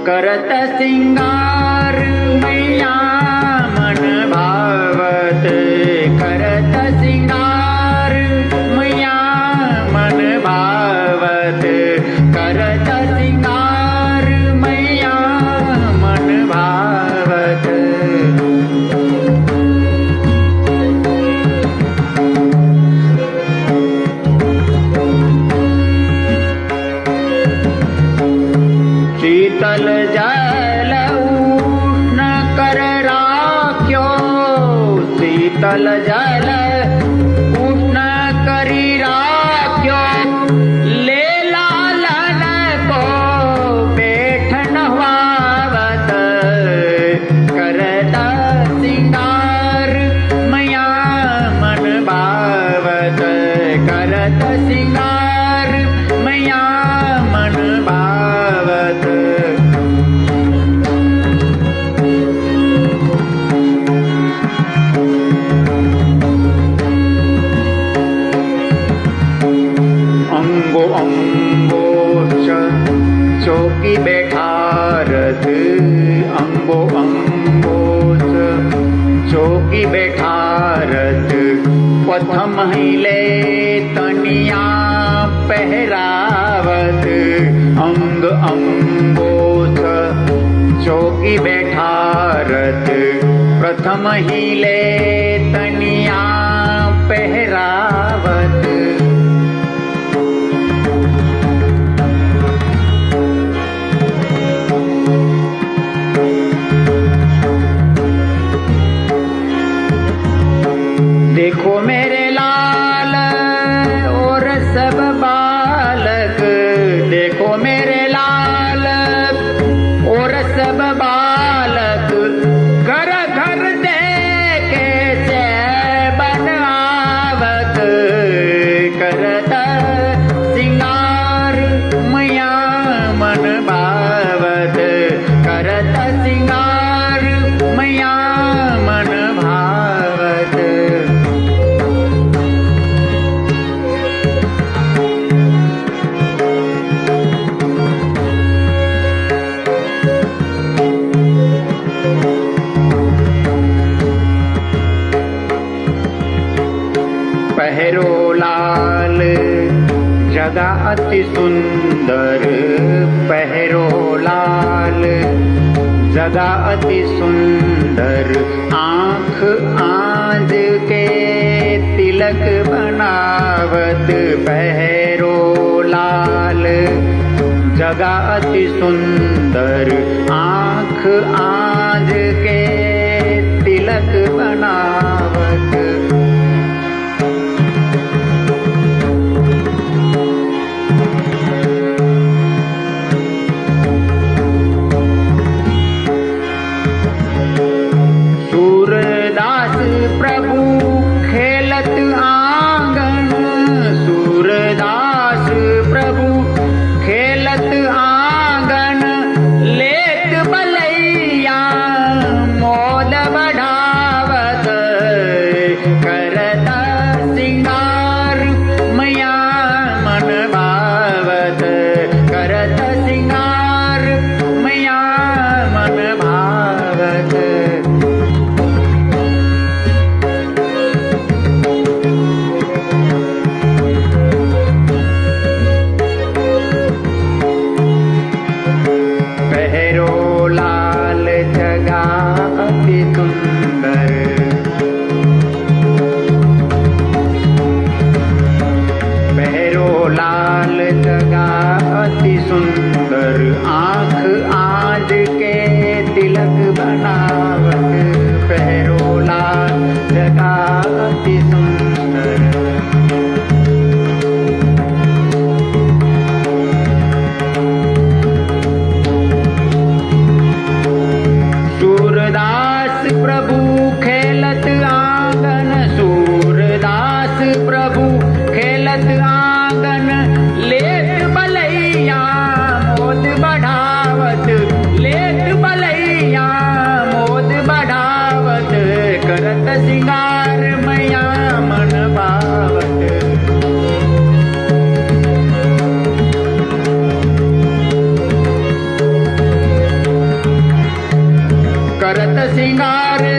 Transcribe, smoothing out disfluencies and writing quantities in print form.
करत सिंगार मैया मन भावत, करत सिंगार मैया मन भावत, करत सिंगार मैया मन भावत। शीतल जल उष्ण कर राख्यो, शीतल जल उष्ण करी राख्यो, ले लालन को बैठन वावत, करत सिंगार मैया मन भावत, करत सिंगार मैया मन भावत। अंगो अंगो चौकी बैठारत, अंगो अंगो चौकी बैठारत, प्रथम हिले तनिया पहरावत, अंग अंगोच चौकी बैठारत, प्रथम हिले तनिया पहरावत। देखो मेरे लाल और सब बालक, देखो मेरे लाल और सब बालक, घर घर देखे से बनावत, करत सिंगार मैया मन भावत, करत सिंगार मैया मन भावत। पहरो लाल जगह अति सुंदर, पहरो लाल जगह अति सुंदर, आँख आँज के तिलक बनावत, पहरो लाल जगह अति सुंदर, आँख आँज के तिलक बनावत। सूरदास प्रभु खेलत आंगन, सूरदास प्रभु खेलत आंगन, लेत बलैया मोद बढ़ावत, करत सिंगार मैया मन भावत, करत सिंगार मैया मन भावत। पहरो लाल जगह अति सुंदर, पहरो लाल जगह अति सुंदर, आँख आँज के तिलक बनावत, पहरो लाल जगह अति सुंदर। सूरदास प्रभु खेलत आंगन, सूरदास प्रभु खेलत आंगन, सिंगार